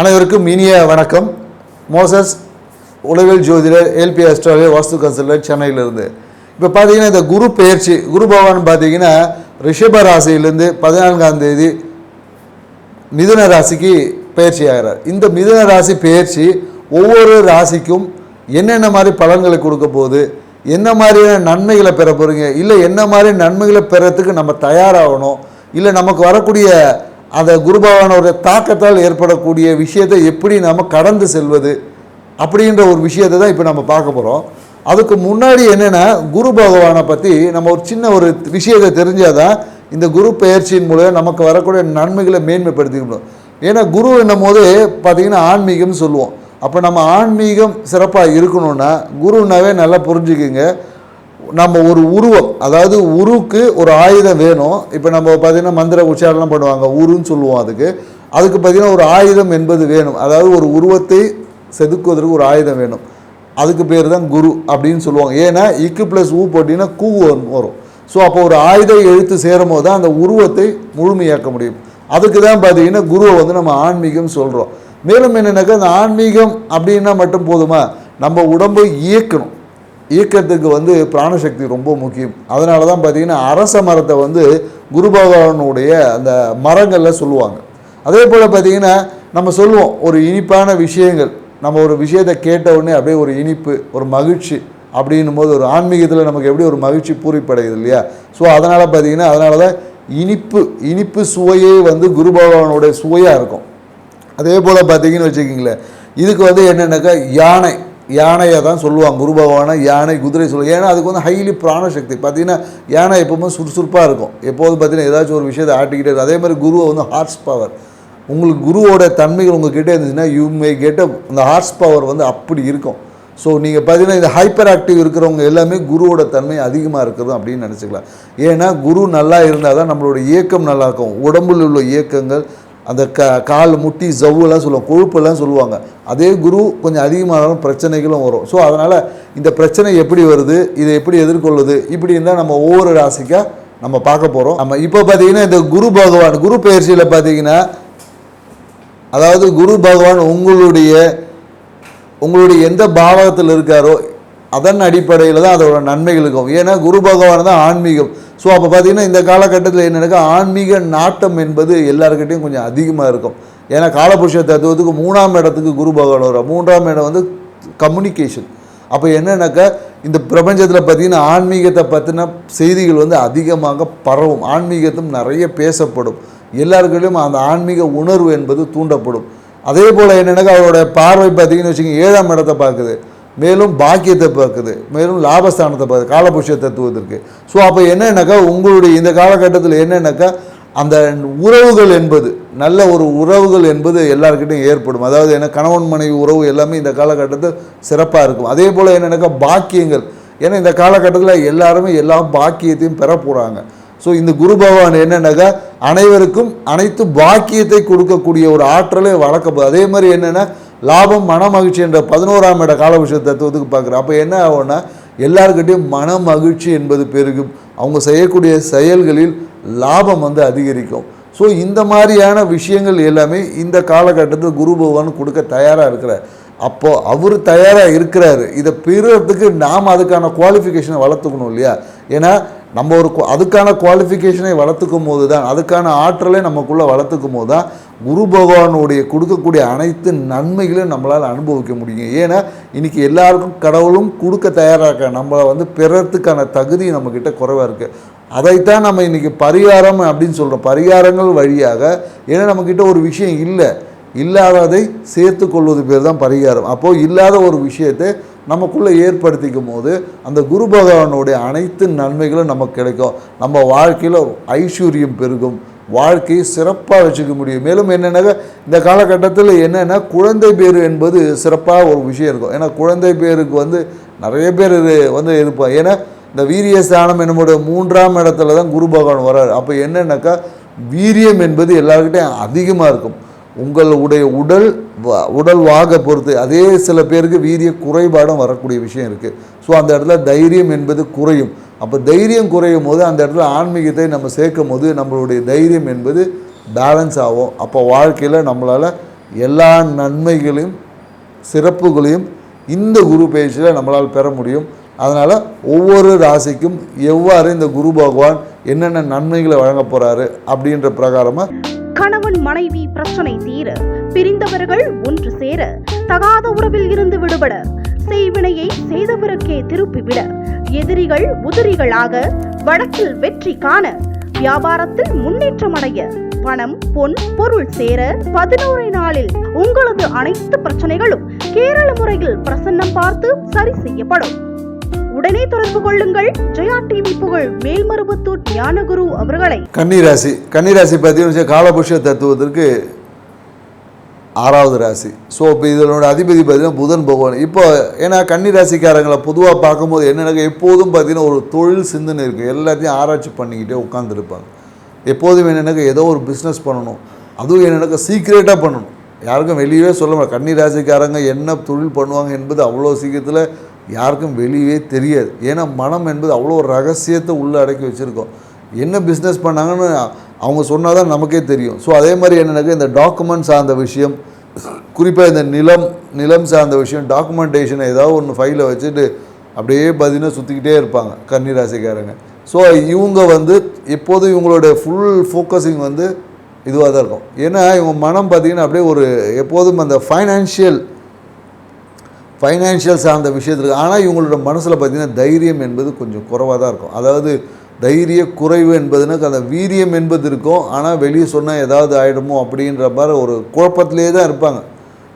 அனைவருக்கும் இனிய வணக்கம். மோசஸ் உளவியல் ஜோதிடர், எல்பி அஸ்ட்ராலஜர், வாஸ்து கன்சல்டன்ட், சென்னையிலிருந்து. இப்போ பார்த்தீங்கன்னா இந்த குரு பெயர்ச்சி, குரு பகவான் பார்த்தீங்கன்னா ரிஷப ராசியிலேருந்து 14ஆம் தேதி மிதுன ராசிக்கு பயிற்சி ஆகிறார். இந்த மிதுன ராசி பெயர்ச்சி ஒவ்வொரு ராசிக்கும் என்னென்ன மாதிரி பலன்களை கொடுக்க போகுது, என்ன மாதிரியான நன்மைகளை பெற போகிறீங்க, இல்லை என்ன மாதிரி நன்மைகளை பெறத்துக்கு நம்ம தயாராகணும், இல்லை நமக்கு வரக்கூடிய அந்த குரு பகவானோட தாக்கத்தால் ஏற்படக்கூடிய விஷயத்தை எப்படி நம்ம கடந்து செல்வது அப்படின்ற ஒரு விஷயத்தை தான் இப்போ நம்ம பார்க்க போகிறோம். அதுக்கு முன்னாடி என்னென்னா, குரு பகவானை பற்றி நம்ம ஒரு சின்ன ஒரு விஷயத்தை தெரிஞ்சால் தான் இந்த குரு பெயர்ச்சியின் மூலம் நமக்கு வரக்கூடிய நன்மைகளை மேன்மைப்படுத்திக்க முடியும். ஏன்னா குரு என்னும் போது பார்த்திங்கன்னா ஆன்மீகம்னு சொல்லுவோம். அப்போ நம்ம ஆன்மீகம் சிறப்பாக இருக்கணும்னா குருனாவே நல்லா புரிஞ்சுக்குங்க. நம்ம ஒரு உருவம், அதாவது உருக்கு ஒரு ஆயுதம் வேணும். இப்போ நம்ம பார்த்திங்கன்னா மந்திர உச்சாரணம் பண்ணுவாங்க, உருன்னு சொல்லுவோம். அதுக்கு பார்த்திங்கன்னா ஒரு ஆயுதம் என்பது வேணும். அதாவது ஒரு உருவத்தை செதுக்குவதற்கு ஒரு ஆயுதம் வேணும். அதுக்கு பேர் தான் குரு அப்படின்னு சொல்லுவாங்க. ஏன்னா இக்கு ப்ளஸ் ஊ போட்டிங்கன்னா கூ வரும். ஸோ அப்போ ஒரு ஆயுத எழுத்து சேரும் போது தான் அந்த உருவத்தை முழுமையாக்க முடியும். அதுக்கு தான் பார்த்திங்கன்னா குருவை வந்து நம்ம ஆன்மீகம் சொல்கிறோம். மேலும் என்னென்னாக்கா, அந்த ஆன்மீகம் அப்படின்னா மட்டும் போதுமா, நம்ம உடம்பை இயக்கத்துக்கு வந்து பிராணசக்தி ரொம்ப முக்கியம். அதனால தான் பார்த்திங்கன்னா அரச மரத்தை வந்து குரு பகவானுடைய அந்த மரங்களில் சொல்லுவாங்க. அதே போல் பார்த்திங்கன்னா நம்ம சொல்லுவோம், ஒரு இனிப்பான விஷயங்கள், நம்ம ஒரு விஷயத்தை கேட்ட உடனே அப்படியே ஒரு இனிப்பு, ஒரு மகிழ்ச்சி அப்படின்னும் போது ஒரு ஆன்மீகத்தில் நமக்கு எப்படி ஒரு மகிழ்ச்சி பூரிப்படையுது இல்லையா? ஸோ அதனால் பார்த்திங்கன்னா அதனால தான் இனிப்பு சுவையே வந்து குரு பகவானுடைய சுவையாக இருக்கும். அதே போல் பார்த்திங்கன்னு வச்சுக்கிங்களேன், இதுக்கு வந்து என்னென்னாக்கா யானையை தான் சொல்லுவாங்க குரு பகவானை. யானை, குதிரை சொல்லுவாங்க. ஏன்னா அதுக்கு வந்து ஹைலி பிராணசக்தி. பார்த்திங்கன்னா யானை எப்போவுமே சுறுசுறுப்பாக இருக்கும். எப்போது பார்த்திங்கன்னா ஏதாச்சும் ஒரு விஷயத்தை ஆட்டிக்கிட்டே இருக்கும். அதே மாதிரி குருவை வந்து ஹார்ஸ் பவர், உங்களுக்கு குருவோட தன்மைகள் உங்கள்கிட்ட இருந்துச்சுன்னா யூ மே கெட் அந்த ஹார்ஸ் பவர் வந்து அப்படி இருக்கும். ஸோ நீங்கள் பார்த்தீங்கன்னா இந்த ஹைப்பர் ஆக்டிவ் இருக்கிறவங்க எல்லாமே குருவோட தன்மை அதிகமாக இருக்கிறது அப்படின்னு நினச்சிக்கலாம். ஏன்னா குரு நல்லா இருந்தால் தான் நம்மளோட இயக்கம் நல்லா இருக்கும். உடம்பில் உள்ள இயக்கங்கள், அந்த கால் முட்டி ஜவ்வெல்லாம் சொல்லுவாங்க, கொழுப்பெல்லாம் சொல்லுவாங்க. அதே குரு கொஞ்சம் அதிகமான பிரச்சனைகளும் வரும். ஸோ அதனால் இந்த பிரச்சனை எப்படி வருது, இதை எப்படி எதிர்கொள்வது, இப்படி இருந்தால் நம்ம ஒவ்வொரு ராசிக்காக நம்ம பார்க்க போகிறோம். நம்ம இப்போ பார்த்திங்கன்னா இந்த குரு பகவான் குரு பெயர்ச்சியில் பார்த்திங்கன்னா, அதாவது குரு பகவான் உங்களுடைய எந்த பாவகத்தில் இருக்காரோ அதன் அடிப்படையில் தான் அதோட நன்மைகள் இருக்கும். ஏன்னா குரு பகவான் தான் ஆன்மீகம். ஸோ அப்போ பார்த்திங்கன்னா இந்த காலகட்டத்தில் என்னென்னா, ஆன்மீக நாட்டம் என்பது எல்லாருக்கிட்டையும் கொஞ்சம் அதிகமாக இருக்கும். ஏன்னா காலபுருஷ தத்துவத்துக்கு 3ஆம் இடத்துக்கு குரு பகவான் வரும். 3ஆம் இடம் வந்து கம்யூனிகேஷன். அப்போ என்னென்னாக்கா, இந்த பிரபஞ்சத்தில் பார்த்திங்கன்னா ஆன்மீகத்தை பற்றின செய்திகள் வந்து அதிகமாக பரவும். ஆன்மீகத்தும் நிறைய பேசப்படும். எல்லாருக்கிட்டையும் அந்த ஆன்மீக உணர்வு என்பது தூண்டப்படும். அதே போல் என்னென்னாக்கா, அவருடைய பார்வை பார்த்திங்கன்னு வச்சுக்கோங்க 7ஆம் இடத்தை பார்க்குது, மேலும் பாக்கியத்தை பார்க்குது, மேலும் லாபஸ்தானத்தை பார்க்குது காலபுருஷ தத்துவத்திற்கு. ஸோ அப்போ என்னென்னாக்கா, உங்களுடைய இந்த காலகட்டத்தில் என்னென்னாக்கா, அந்த உறவுகள் என்பது நல்ல ஒரு உறவுகள் என்பது எல்லாருக்கிட்டையும் ஏற்படும். அதாவது என்ன, கணவன் மனைவி உறவு எல்லாமே இந்த காலகட்டத்தில் சிறப்பாக இருக்கும். அதே போல் என்னென்னாக்கா பாக்கியங்கள், ஏன்னா இந்த காலகட்டத்தில் எல்லாருமே எல்லா பாக்கியத்தையும் பெற போகிறாங்க. ஸோ இந்த குரு பகவான் என்னென்னாக்கா, அனைவருக்கும் அனைத்து பாக்கியத்தை கொடுக்கக்கூடிய ஒரு ஆற்றலை வளர்க்க. அதே மாதிரி என்னென்னா, லாபம் மன மகிழ்ச்சி என்ற 11ஆம் இட காலபுருஷ தத்துவத்துக்கு பார்க்குறேன். அப்போ என்ன ஆகும்னா, எல்லாருக்கிட்டையும் மன மகிழ்ச்சி என்பது பெருகும். அவங்க செய்யக்கூடிய செயல்களில் லாபம் வந்து அதிகரிக்கும். ஸோ இந்த மாதிரியான விஷயங்கள் எல்லாமே இந்த காலகட்டத்தில் குரு பகவான் கொடுக்க தயாராக இருக்கிறார். அப்போது அவர் தயாராக இருக்கிறாரு. இதை பெறுறதுக்கு நாம் அதுக்கான குவாலிஃபிகேஷனை வளர்த்துக்கணும் இல்லையா? ஏன்னா நம்ம அதுக்கான குவாலிஃபிகேஷனை வளர்த்துக்கும் போது தான், அதுக்கான ஆற்றலை நமக்குள்ளே வளர்த்துக்கும் போது தான் குரு பகவானுடைய கொடுக்கக்கூடிய அனைத்து நன்மைகளையும் நம்மளால் அனுபவிக்க முடியும். ஏன்னா இன்றைக்கி எல்லாருக்கும் கடவுளும் கொடுக்க தயாராக, நம்மளை வந்து பெறத்துக்கான தகுதி நம்மக்கிட்ட குறைவாக இருக்குது. அதைத்தான் நம்ம இன்றைக்கி பரிகாரம் அப்படின்னு சொல்கிறோம். பரிகாரங்கள் வழியாக, ஏன்னா நம்மக்கிட்ட ஒரு விஷயம் இல்லாததை சேர்த்து கொள்வது பேர் தான் பரிகாரம். அப்போது இல்லாத ஒரு விஷயத்தை நமக்குள்ளே ஏற்படுத்திக்கும் போது அந்த குரு பகவானுடைய அனைத்து நன்மைகளும் நமக்கு கிடைக்கும். நம்ம வாழ்க்கையில் ஐஸ்வர்யம் பெருகும், வாழ்க்கையை சிறப்பாக வச்சுக்க முடியும். மேலும் என்னென்னாக்கா, இந்த காலகட்டத்தில் என்னென்னா குழந்தை பேர் என்பது சிறப்பாக ஒரு விஷயம் இருக்கும். ஏன்னா குழந்தை பேருக்கு வந்து நிறைய பேர் வந்து இருப்பாங்க. ஏன்னா இந்த வீரியஸ்தானம் என்னுடைய 3ஆம் இடத்துல தான் குரு பகவான் வர்றார். அப்போ என்னென்னாக்கா, வீரியம் என்பது எல்லாருக்கிட்டையும் அதிகமாக இருக்கும். உங்களுடைய உடல் வாக பொறுத்து அதே சில பேருக்கு வீரிய குறைபாடும் வரக்கூடிய விஷயம் இருக்குது. ஸோ அந்த இடத்துல தைரியம் என்பது குறையும். அப்போ தைரியம் குறையும் போது அந்த இடத்துல ஆன்மீகத்தை நம்ம சேர்க்கும் போது நம்மளுடைய தைரியம் என்பது பேலன்ஸ் ஆகும். அப்போ வாழ்க்கையில் நம்மளால் எல்லா நன்மைகளையும் சிறப்புகளையும் இந்த குரு பயிற்சியில் நம்மளால் பெற முடியும். அதனால் ஒவ்வொரு ராசிக்கும் எவ்வாறு இந்த குரு பகவான் என்னென்ன நன்மைகளை வழங்க போகிறாரு அப்படின்ற பிரகாரமாக கணவன் மனைவி பிரச்சனை தீர, பிரிந்தவர்கள் ஒன்று சேர, தகாத உறவில் இருந்து விடுபட, செய்வினையை செய்தவருக்கே திருப்பிவிட, எதிரிகள் உதிரிகளாக, வழக்கில் வெற்றி காண, வியாபாரத்தில் முன்னேற்றம் அடைய, பணம் பொன் பொருள் சேர 11 நாளில் உங்களது அனைத்து பிரச்சனைகளும் கேரள முறையில் பிரசன்னம் பார்த்து சரி செய்யப்படும். உடனே தொடர்பு கொள்ளுங்கள். ஜெயா டிவி புகழ் மேல்மருவத்தூர் ஞானகுரு அவர்களை. கன்னிராசி பார்த்தீங்கன்னா காலபுருஷ தத்துவத்திற்கு 6வது ராசி. ஸோ இப்போ இதனோட அதிபதி பார்த்தீங்கன்னா புதன் பகவான். இப்போ ஏன்னா கன்னிராசிக்காரங்களை பொதுவாக பார்க்கும்போது என்னென்ன எப்போதும் பார்த்தீங்கன்னா ஒரு தொழில் சிந்தனை இருக்குது. எல்லாத்தையும் ஆராய்ச்சி பண்ணிக்கிட்டே உட்காந்துருப்பாங்க. எப்போதும் என்னென்னாக்க ஏதோ ஒரு பிஸ்னஸ் பண்ணணும், அதுவும் என்னென்னாக்க சீக்ரெட்டாக பண்ணணும், யாருக்கும் வெளியவே சொல்ல முடியாது. கன்னிராசிக்காரங்க என்ன தொழில் பண்ணுவாங்க என்பது அவ்வளோ சீக்கிரத்தில் யாருக்கும் வெளியே தெரியாது. ஏன்னா மனம் என்பது அவ்வளோ ஒரு ரகசியத்தை உள்ளே அடக்கி வச்சுருக்கோம். என்ன பிஸ்னஸ் பண்ணாங்கன்னு அவங்க சொன்னால் தான் நமக்கே தெரியும். ஸோ அதே மாதிரி என்னென்னாக்க இந்த டாக்குமெண்ட் சார்ந்த விஷயம், குறிப்பாக இந்த நிலம் சார்ந்த விஷயம், டாக்குமெண்டேஷனை ஏதாவது ஒன்று ஃபைலை வச்சுட்டு அப்படியே பார்த்தீங்கன்னா சுற்றிக்கிட்டே இருப்பாங்க கன்னிராசிக்காரங்க. ஸோ இவங்க எப்போதும் இவங்களோட ஃபுல் ஃபோக்கஸிங் இதுவாக தான் இருக்கும். ஏன்னா இவங்க மனம் பார்த்திங்கன்னா அப்படியே ஒரு எப்போதும் அந்த ஃபைனான்ஷியல் சார்ந்த விஷயத்துக்கு. ஆனால் இவங்களோட மனசில் பார்த்திங்கன்னா தைரியம் என்பது கொஞ்சம் குறைவாக தான் இருக்கும். அதாவது தைரிய குறைவு என்பதுனாக்க அந்த வீரியம் என்பது இருக்கும். ஆனால் வெளியே சொன்னால் ஏதாவது ஆகிடுமோ அப்படின்ற மாதிரி ஒரு குழப்பத்திலே தான் இருப்பாங்க.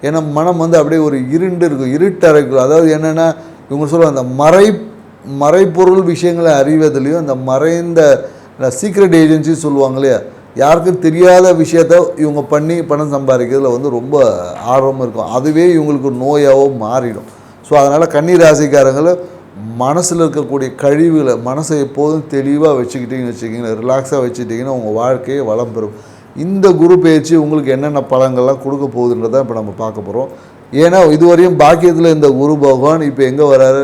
ஏன்னா மனம் அப்படியே ஒரு இருண்டு இருக்கும், இருட்டறைக்கும். அதாவது என்னென்னா இவங்க சொல்லுவாங்க அந்த மறைப்பொருள் விஷயங்களை அறிவதிலையும் அந்த மறைந்த சீக்ரெட் ஏஜென்சி சொல்லுவாங்க இல்லையா, யாருக்கும் தெரியாத விஷயத்த இவங்க பண்ணி பணம் சம்பாதிக்கிறதுல ரொம்ப ஆர்வம் இருக்கும். அதுவே இவங்களுக்கு நோயாவோ மாறிடும். ஸோ அதனால் கன்னிராசிக்காரங்களை மனசில் இருக்கக்கூடிய கழிவுகளை மனசை எப்போதும் தெளிவாக வச்சுக்கிட்டிங்கன்னு ரிலாக்ஸாக வச்சுக்கிட்டிங்கன்னா உங்கள் வாழ்க்கையை வளம் பெறும். இந்த குரு பயிற்சி உங்களுக்கு என்னென்ன பலங்கள்லாம் கொடுக்க போகுதுன்றதான் இப்போ நம்ம பார்க்க போகிறோம். ஏன்னா இதுவரையும் பாக்கியத்தில் இந்த குரு பகவான் இப்போ எங்கே வராரு,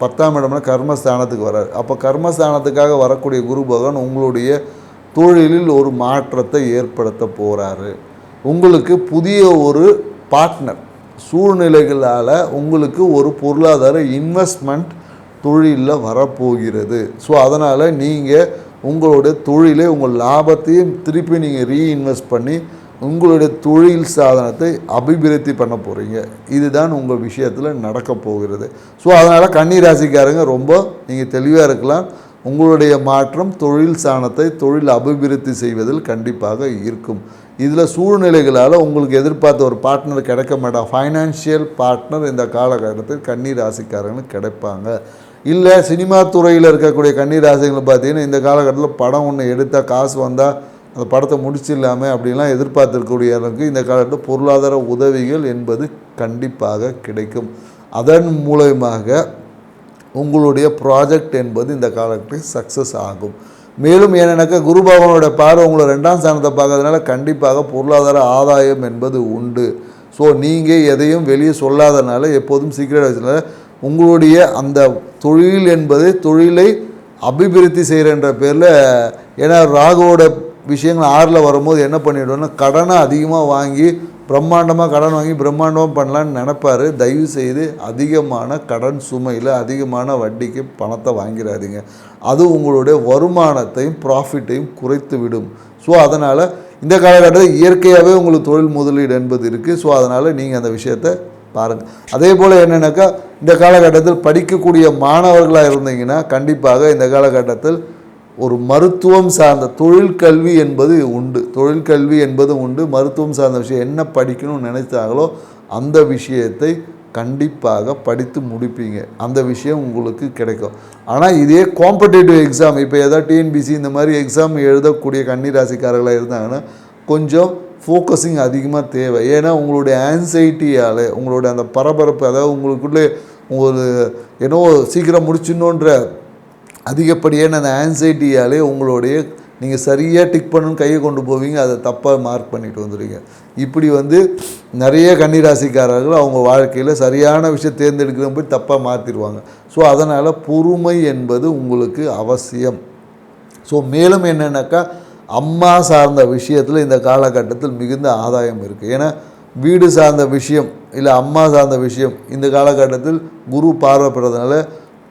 10ஆம் இடம்னா கர்மஸ்தானத்துக்கு வராரு. அப்போ கர்மஸ்தானத்துக்காக வரக்கூடிய குரு பகவான் உங்களுடைய தொழிலில் ஒரு மாற்றத்தை ஏற்படுத்த போகிறாரு. உங்களுக்கு புதிய ஒரு பார்ட்னர் சூழ்நிலைகளால் உங்களுக்கு ஒரு பொருளாதார இன்வெஸ்ட்மெண்ட் தொழிலில் வரப்போகிறது. ஸோ அதனால் நீங்கள் உங்களுடைய தொழிலை உங்கள் லாபத்தையும் திருப்பி நீங்கள் ரீஇன்வெஸ்ட் பண்ணி உங்களுடைய தொழில் சாதனத்தை அபிவிருத்தி பண்ண போகிறீங்க. இதுதான் உங்கள் விஷயத்தில் நடக்க போகிறது. ஸோ அதனால் கன்னிராசிக்காரங்க ரொம்ப நீங்கள் தெளிவாக இருக்கலாம். உங்களுடைய மாற்றம் தொழில் சாணத்தை தொழில் அபிவிருத்தி செய்வதில் கண்டிப்பாக இருக்கும். இதில் சூழ்நிலைகளால் உங்களுக்கு எதிர்பார்த்த ஒரு பார்ட்னர் கிடைக்க மாட்டாங்க. ஃபைனான்ஷியல் பார்ட்னர் இந்த காலகட்டத்தில் கன்னிராசிக்காரங்களுக்கு கிடைப்பாங்க. இல்லை சினிமா துறையில் இருக்கக்கூடிய கன்னிராசிகளை பார்த்தீங்கன்னா இந்த காலகட்டத்தில் படம் ஒன்று எடுத்தால் காசு வந்தால் அந்த படத்தை முடிச்சிடலாமே அப்படின்லாம் எதிர்பார்த்துருக்கக்கூடியவர்களுக்கு இந்த காலகட்டத்தில் பொருளாதார உதவிகள் என்பது கண்டிப்பாக கிடைக்கும். அதன் மூலமாக உங்களுடைய ப்ராஜெக்ட் என்பது இந்த காலகட்டத்தில் சக்ஸஸ் ஆகும். மேலும் ஏன்னாக்கா குரு பகவானோட பார்வை உங்களை 2ஆம் ஸ்தானத்தை பார்க்கறதுனால கண்டிப்பாக பொருளாதார ஆதாயம் என்பது உண்டு. ஸோ நீங்கள் எதையும் வெளியே சொல்லாதனால எப்போதும் சீக்கிரம் வச்சதுனால உங்களுடைய அந்த தொழில் என்பது தொழிலை அபிவிருத்தி செய்கிறன்ற பேரில், ஏன்னா ராகுவோட விஷயங்கள் 6ல் வரும்போது என்ன பண்ணிவிடுவோன்னா கடனை அதிகமாக வாங்கி பிரம்மாண்டமாக கடன் வாங்கி பிரம்மாண்டமாக பண்ணலான்னு நினைப்பார். தயவு செய்து அதிகமான கடன் சுமையில் அதிகமான வட்டிக்கு பணத்தை வாங்கிடாதீங்க. அது உங்களுடைய வருமானத்தையும் ப்ராஃபிட்டையும் குறைத்து விடும். ஸோ அதனால் இந்த காலகட்டத்தில் இயற்கையாகவே உங்களுக்கு தொழில் முதலீடு என்பது இருக்குது. ஸோ அதனால் நீங்கள் அந்த விஷயத்தை பாருங்கள். அதே போல் என்னென்னாக்கா இந்த காலகட்டத்தில் படிக்கக்கூடிய மாணவர்களாக இருந்தீங்கன்னா கண்டிப்பாக இந்த காலகட்டத்தில் ஒரு மருத்துவம் சார்ந்த தொழிற்கல்வி என்பது உண்டு. மருத்துவம் சார்ந்த விஷயம் என்ன படிக்கணும்னு நினைத்தாங்களோ அந்த விஷயத்தை கண்டிப்பாக படித்து முடிப்பீங்க. அந்த விஷயம் உங்களுக்கு கிடைக்கும். ஆனால் இதே காம்படேட்டிவ் எக்ஸாம் இப்போ ஏதாவது டிஎன்பிசி இந்த மாதிரி எக்ஸாம் எழுதக்கூடிய கன்னிராசிக்காரர்களாக இருந்தாங்கன்னா கொஞ்சம் ஃபோக்கஸிங் அதிகமாக தேவை. ஏன்னா உங்களுடைய ஆன்சைட்டியால் உங்களுடைய அந்த பரபரப்பு, அதாவது உங்களுக்குள்ளே ஒரு ஏன்னோ சீக்கிரம் முடிச்சிடணுன்ற அதிகப்படியான அந்த ஆன்சைட்டியாலே உங்களுடைய நீங்கள் சரியாக டிக் பண்ணணும்னு கையை கொண்டு போவீங்க, அதை தப்பாக மார்க் பண்ணிட்டு வந்துடுவீங்க. இப்படி நிறைய கன்னிராசிக்காரர்கள் அவங்க வாழ்க்கையில் சரியான விஷயம் தேர்ந்தெடுக்கிற போய் தப்பாக மாற்றிடுவாங்க. ஸோ அதனால் பொறுமை என்பது உங்களுக்கு அவசியம். ஸோ மேலும் என்னென்னாக்கா அம்மா சார்ந்த விஷயத்தில் இந்த காலகட்டத்தில் மிகுந்த ஆதாயம் இருக்குது. ஏன்னா வீடு சார்ந்த விஷயம் இல்லை அம்மா சார்ந்த விஷயம் இந்த காலகட்டத்தில் குரு பார்வை பெறதுனால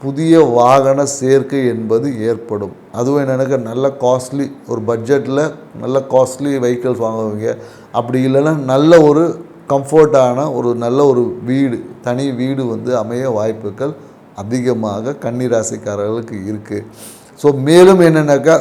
புதிய வாகன சேர்க்கை என்பது ஏற்படும். அதுவும் என்னென்னாக்கா நல்ல காஸ்ட்லி ஒரு பட்ஜெட்டில் நல்ல காஸ்ட்லி வெஹிக்கிள்ஸ் வாங்குவீங்க. அப்படி இல்லைன்னா நல்ல ஒரு கம்ஃபர்ட்டான ஒரு நல்ல ஒரு வீடு, தனி வீடு வந்து அமைய வாய்ப்புகள் அதிகமாக கன்னிராசிக்காரர்களுக்கு இருக்குது. ஸோ மேலும் என்னென்னாக்கா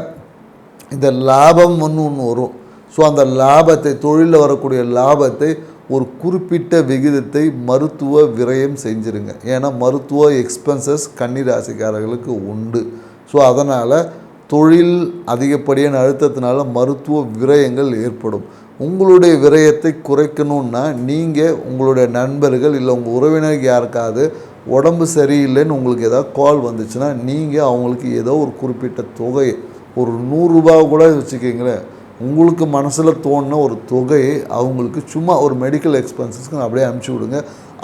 இந்த லாபம் ஒன்று வரும். ஸோ அந்த லாபத்தை, தொழிலில் வரக்கூடிய லாபத்தை ஒரு குறிப்பிட்ட விகிதத்தை மருத்துவ விரயம் செஞ்சுருங்க. ஏன்னா மருத்துவ எக்ஸ்பென்சஸ் கன்னிராசிக்காரர்களுக்கு உண்டு. ஸோ அதனால் தொழில் அதிகப்படியான அழுத்தத்தினால மருத்துவ விரயங்கள் ஏற்படும். உங்களுடைய விரயத்தை குறைக்கணுன்னா நீங்கள் உங்களுடைய நண்பர்கள் இல்லை உங்கள் உறவினருக்கு யாருக்காவது உடம்பு சரியில்லைன்னு உங்களுக்கு ஏதாவது கால் வந்துச்சுன்னா நீங்கள் அவங்களுக்கு ஏதோ ஒரு குறிப்பிட்ட தொகை, ஒரு 100 ரூபா கூட வச்சுக்கிங்களேன், உங்களுக்கு மனசில் தோணுன ஒரு தொகையை அவங்களுக்கு சும்மா ஒரு மெடிக்கல் எக்ஸ்பென்சஸ்க்கு அப்படியே அனுப்பிச்சி விடுங்க.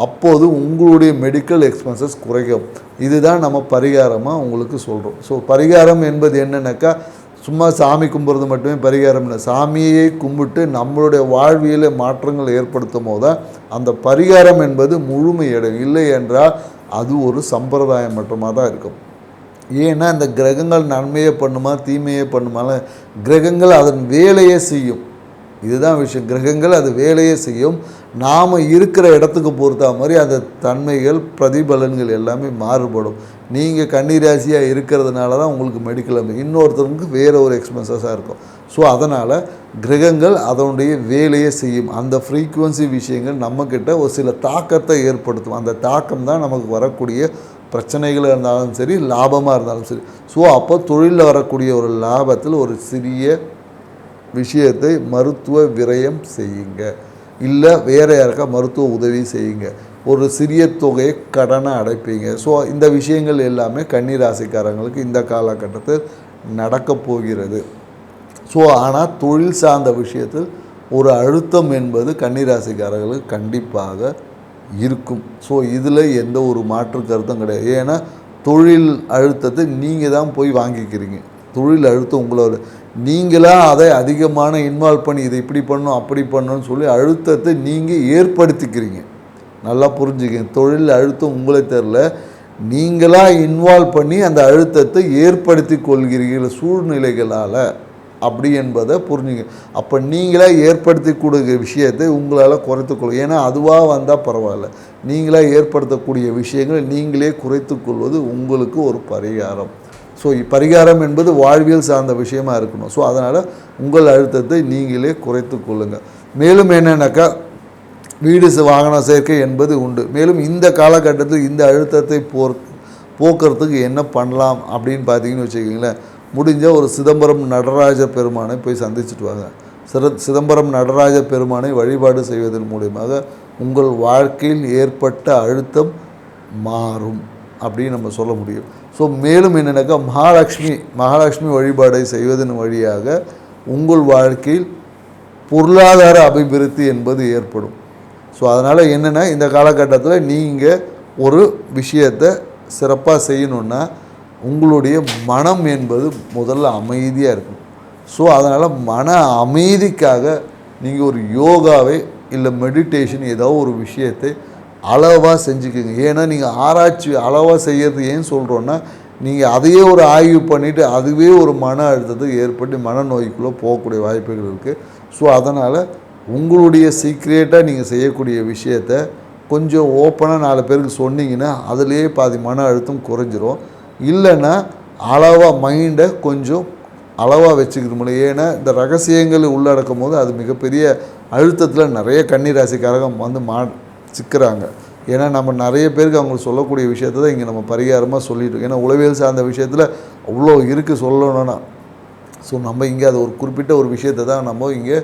அப்போது உங்களுடைய மெடிக்கல் எக்ஸ்பென்சஸ் குறைக்கும். இதுதான் நம்ம பரிகாரமாக உங்களுக்கு சொல்கிறோம். ஸோ பரிகாரம் என்பது என்னென்னாக்கா சும்மா சாமி கும்பிட்றது மட்டுமே பரிகாரம் இல்லை. சாமியை கும்பிட்டு நம்மளுடைய வாழ்வியலை மாற்றங்கள் ஏற்படுத்தும் போது தான் அந்த பரிகாரம் என்பது முழுமையடையும். இல்லை என்றால் அது ஒரு சம்பிரதாயம் மட்டுமாக தான் இருக்கும். ஏன்னா இந்த கிரகங்கள் நன்மையை பண்ணுமா தீமையை பண்ணுமால, கிரகங்கள் அதன் வேலையை செய்யும். இதுதான் விஷயம். கிரகங்கள் அது வேலையை செய்யும். நாம் இருக்கிற இடத்துக்கு பொறுத்த மாதிரி அந்த தன்மைகள் பிரதிபலன்கள் எல்லாமே மாறுபடும். நீங்கள் கன்னிராசியாக இருக்கிறதுனால தான் உங்களுக்கு மெடிக்கல், இன்னொருத்தருக்கு வேறு ஒரு எக்ஸ்பென்சஸாக இருக்கும். ஸோ அதனால் கிரகங்கள் அதனுடைய வேலையை செய்யும். அந்த ஃப்ரீக்குவன்சி விஷயங்கள் நம்மக்கிட்ட ஒரு சில தாக்கத்தை ஏற்படுத்தும். அந்த தாக்கம் தான் நமக்கு வரக்கூடிய பிரச்சனைகளாக இருந்தாலும் சரி, லாபமாக இருந்தாலும் சரி. ஸோ அப்போ தொழிலில் வரக்கூடிய ஒரு லாபத்தில் ஒரு சிறிய விஷயத்தை மருத்துவ விரயம் செய்யுங்க. இல்லை வேறு யாருக்கா மருத்துவ உதவி செய்யுங்க. ஒரு சிறிய தொகையை கடனை அடைப்பீங்க. ஸோ இந்த விஷயங்கள் எல்லாமே கன்னிராசிக்காரங்களுக்கு இந்த காலகட்டத்தில் நடக்கப் போகிறது. ஸோ ஆனால் தொழில் சார்ந்த விஷயத்தில் ஒரு அழுத்தம் என்பது கன்னிராசிக்காரர்களுக்கு கண்டிப்பாக இருக்கும். ஸோ இதில் எந்த ஒரு மாற்று கருத்தும் கிடையாது. ஏன்னா தொழில் அழுத்தத்தை நீங்கள் தான் போய் வாங்கிக்கிறீங்க. தொழில் அழுத்தம் உங்களோட, நீங்களாக அதை அதிகமான இன்வால்வ் பண்ணி இதை இப்படி பண்ணணும் அப்படி பண்ணணும்னு சொல்லி அழுத்தத்தை நீங்கள் ஏற்படுத்திக்கிறீங்க. நல்லா புரிஞ்சுக்கங்க. தொழில் அழுத்தம் உங்களை தெரில, நீங்களாக இன்வால்வ் பண்ணி அந்த அழுத்தத்தை ஏற்படுத்தி கொள்கிறீர்கள் சூழ்நிலைகளால். அப்படி என்பதை புரிஞ்சுங்க. அப்போ நீங்களாக ஏற்படுத்தி கொடுக்குற விஷயத்தை உங்களால் குறைத்துக்கொள்ளும். ஏன்னா அதுவாக வந்தால் பரவாயில்ல, நீங்களாக ஏற்படுத்தக்கூடிய விஷயங்களை நீங்களே குறைத்து கொள்வது உங்களுக்கு ஒரு பரிகாரம். ஸோ பரிகாரம் என்பது வாழ்வியல் சார்ந்த விஷயமாக இருக்கணும். ஸோ அதனால் உங்கள் அழுத்தத்தை நீங்களே குறைத்து கொள்ளுங்கள். மேலும் என்னென்னாக்கா வீடு வாகன சேர்க்கை என்பது உண்டு. மேலும் இந்த காலகட்டத்தில் இந்த அழுத்தத்தை போக்குறதுக்கு என்ன பண்ணலாம் அப்படின்னு பார்த்தீங்கன்னு வச்சுக்கிங்களேன், முடிஞ்ச ஒரு சிதம்பரம் நடராஜ பெருமானை போய் சந்திச்சுட்டு வாங்க. சிதம்பரம் நடராஜ பெருமானை வழிபாடு செய்வதன் மூலியமாக உங்கள் வாழ்க்கையில் ஏற்பட்ட அழுத்தம் மாறும் அப்படின்னு நம்ம சொல்ல முடியும். ஸோ மேலும் என்னென்னாக்கா மகாலட்சுமி வழிபாடை செய்வதன் வழியாக உங்கள் வாழ்க்கையில் பொருளாதார அபிவிருத்தி என்பது ஏற்படும். ஸோ அதனால் என்னென்னா இந்த காலகட்டத்தில் நீங்கள் ஒரு விஷயத்தை சிறப்பாக செய்யணுன்னா உங்களுடைய மனம் என்பது முதல்ல அமைதியாக இருக்கும். ஸோ அதனால் மன அமைதிக்காக நீங்கள் ஒரு யோகாவை இல்லை மெடிடேஷன் ஏதோ ஒரு விஷயத்தை அளவாக செஞ்சுக்கோங்க. ஏன்னா நீங்கள் ஆராய்ச்சி அளவாக செய்கிறது ஏன் சொல்கிறோன்னா, நீங்கள் அதையே ஒரு ஆய்வு பண்ணிவிட்டு அதுவே ஒரு மன அழுத்தத்துக்கு ஏற்பட்டு மனநோய்க்குள்ளே போகக்கூடிய வாய்ப்புகள் இருக்குது. ஸோ அதனால் உங்களுடைய சீக்ரெட்டாக நீங்கள் செய்யக்கூடிய விஷயத்தை கொஞ்சம் ஓப்பனாக 4 பேருக்கு சொன்னீங்கன்னா அதுலேயே பாதி மன அழுத்தம் குறைஞ்சிரும். இல்லைன்னா அளவாக மைண்டை கொஞ்சம் அளவாக வச்சுக்கிற முடியும். ஏன்னா இந்த ரகசியங்கள் உள்ளடக்கும் போது அது மிகப்பெரிய அழுத்தத்தில் நிறைய கன்னிராசிக்காரங்க வந்து சிக்கிறாங்க. ஏன்னா நம்ம நிறைய பேருக்கு அவங்களுக்கு சொல்லக்கூடிய விஷயத்தை தான் இங்கே நம்ம பரிகாரமாக சொல்லிட்டோம். ஏன்னா உளவியல் சார்ந்த விஷயத்தில் அவ்வளோ இருக்குது சொல்லணும்னா. ஸோ நம்ம இங்கே அது ஒரு குறிப்பிட்ட ஒரு விஷயத்தை தான் நம்ம இங்கே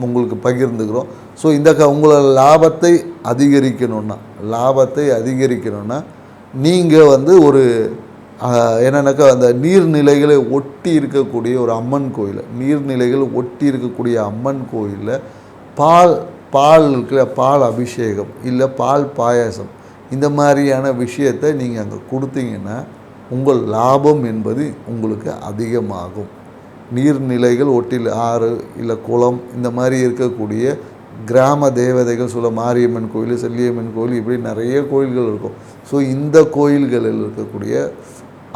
உங்களுக்கு பகிர்ந்துக்கிறோம். ஸோ உங்களோட லாபத்தை அதிகரிக்கணும்னா நீங்கள் வந்து ஒரு என்னென்னாக்கா அந்த நீர்நிலைகளை ஒட்டி இருக்கக்கூடிய ஒரு அம்மன் கோயில், நீர்நிலைகள் ஒட்டி இருக்கக்கூடிய அம்மன் கோயிலில் பால் இருக்கிற பால் அபிஷேகம் இல்லை பால் பாயாசம் இந்த மாதிரியான விஷயத்தை நீங்கள் அங்கே கொடுத்தீங்கன்னா உங்கள் லாபம் என்பது உங்களுக்கு அதிகமாகும். நீர்நிலைகள் ஒட்டில் ஆறு இல்லை குளம் இந்த மாதிரி இருக்கக்கூடிய கிராம தேவதைகள் சொல்ல மாரியம்மன் கோயில், செல்லியம்மன் கோயில், இப்படி நிறைய கோயில்கள் இருக்கும். ஸோ இந்த கோயில்களில் இருக்கக்கூடிய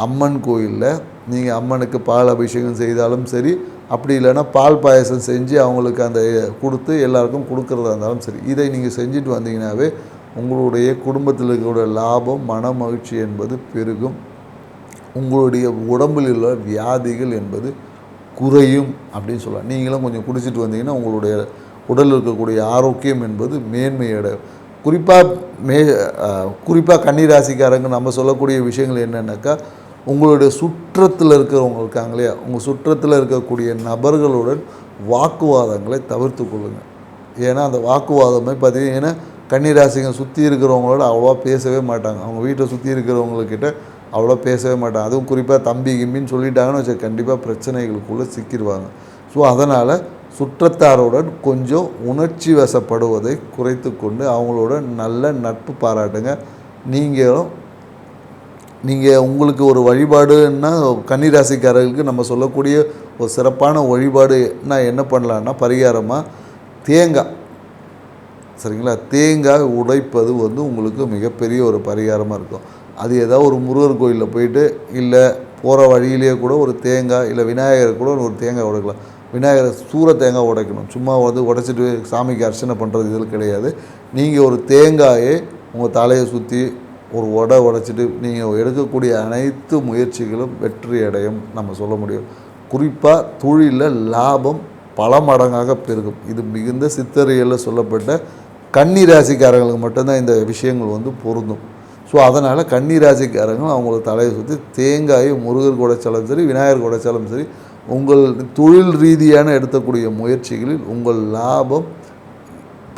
அம்மன் கோயிலில் நீங்கள் அம்மனுக்கு பால் அபிஷேகம் செய்தாலும் சரி, அப்படி இல்லைன்னா பால் பாயசம் செஞ்சு அவங்களுக்கு அந்த கொடுத்து எல்லாருக்கும் கொடுக்குறதா இருந்தாலும் சரி, இதை நீங்கள் செஞ்சுட்டு வந்தீங்கன்னாவே உங்களுடைய குடும்பத்தில் இருக்கக்கூடிய லாபம், மன மகிழ்ச்சி என்பது பெருகும். உங்களுடைய உடம்பில் உள்ள வியாதிகள் என்பது குறையும் அப்படின்னு சொல்லலாம். நீங்களும் கொஞ்சம் குடிச்சிட்டு வந்தீங்கன்னா உங்களுடைய உடலில் இருக்கக்கூடிய ஆரோக்கியம் என்பது மேன்மையடையும். குறிப்பாக கன்னிராசிக்காரங்க நம்ம சொல்லக்கூடிய விஷயங்கள் என்னென்னாக்கா, உங்களுடைய சுற்றத்தில் இருக்கிறவங்க இருக்காங்க இல்லையா, உங்கள் சுற்றத்தில் இருக்கக்கூடிய நபர்களுடன் வாக்குவாதங்களை தவிர்த்து கொள்ளுங்கள். ஏன்னா அந்த வாக்குவாதமே பார்த்தீங்கன்னா கன்னிராசிங்க சுற்றி இருக்கிறவங்களோட அவ்வளோவா பேசவே மாட்டாங்க. அவங்க வீட்டை சுற்றி இருக்கிறவங்கக்கிட்ட அவ்வளோ பேசவே மாட்டாங்க. அதுவும் குறிப்பாக தம்பி கிம்பின்னு சொல்லிட்டாங்கன்னு வச்சு கண்டிப்பாக பிரச்சனைகளுக்குள்ளே சிக்கிடுவாங்க. ஸோ அதனால் சுற்றத்தாருடன் கொஞ்சம் உணர்ச்சி வசப்படுவதை குறைத்து கொண்டு அவங்களோட நல்ல நட்பு பாராட்டுங்க. நீங்கள் உங்களுக்கு ஒரு வழிபாடுன்னா கன்னிராசிக்காரர்களுக்கு நம்ம சொல்லக்கூடிய ஒரு சிறப்பான வழிபாடுனா என்ன பண்ணலான்னா, பரிகாரமாக தேங்காய், சரிங்களா, தேங்காய் உடைப்பது உங்களுக்கு மிகப்பெரிய ஒரு பரிகாரமாக இருக்கும். அது ஏதாவது ஒரு முருகர் கோயிலில் போயிட்டு, இல்லை போகிற வழியிலேயே கூட ஒரு தேங்காய், இல்லை விநாயகர் கூட ஒரு தேங்காய் உடைக்கலாம். விநாயகர் சூற தேங்காய் உடைக்கணும். சும்மா உடைச்சிட்டு சாமிக்கு அர்ச்சனை பண்ணுறது இதில் கிடையாது. நீங்கள் ஒரு தேங்காயை உங்கள் தலையை சுற்றி ஒரு உடைச்சிட்டு நீங்கள் எடுக்கக்கூடிய அனைத்து முயற்சிகளும் வெற்றி அடையும் நம்ம சொல்ல முடியும். குறிப்பாக தொழிலில் லாபம் பல மடங்காக பெருகும். இது மிகுந்த சித்தறியலில் சொல்லப்பட்ட கன்னிராசிக்காரங்களுக்கு மட்டும்தான் இந்த விஷயங்கள் பொருந்தும். ஸோ அதனால் கன்னிராசிக்காரங்க அவங்கள தலையை சுற்றி தேங்காயை முருகர் உடைச்சாலும் சரி, விநாயகர் உடைச்சாலும் சரி, உங்கள் தொழில் ரீதியான எடுக்கக்கூடிய முயற்சிகளில் உங்கள் லாபம்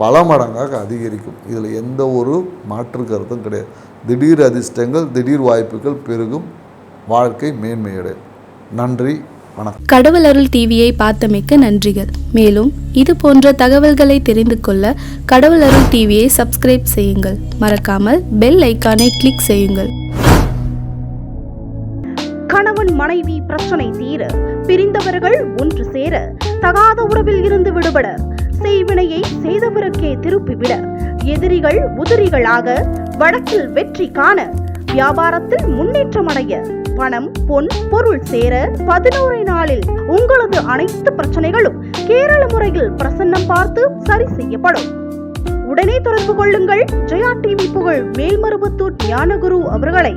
பல மடங்காக அதிகரிக்கும். இதில் எந்த ஒரு மாற்று கருத்தும் கிடையாது. திடீர் அதிர்ஷ்டங்கள், திடீர் வாய்ப்புகள் பெருகும். வாழ்க்கை மேன்மையடையும். நன்றி, வணக்கம். கடவுள் அருள் டிவியை பார்த்தமைக்கு நன்றிகள். மேலும் இது போன்ற தகவல்களை தெரிந்து கொள்ள கடவுள் அருள் டிவியை சப்ஸ்கிரைப் செய்யுங்கள். மறக்காமல் பெல் ஐக்கானை கிளிக் செய்யுங்கள். கணவன் மனைவி பிரச்சனை தீர, பிரிந்தவர்கள் ஒன்று சேர, தகாத உறவில் இருந்து விடுபட, செய்வினையை செய்தவருக்கே திருப்பிவிட, எதிரிகள் உதிரிகளாக, வழக்கில் வெற்றி காண, வியாபாரத்தில் முன்னேற்றம் அடைய, பணம் பொன் பொருள் சேர 11 நாளில் உங்களது அனைத்து பிரச்சனைகளும் கேரள முறையில் பிரசன்னம் பார்த்து சரி செய்யப்படும். உடனே தொடர்பு கொள்ளுங்கள். ஜெயா டிவி புகழ் மேல்மருவத்தூர் ஞானகுரு அவர்களை.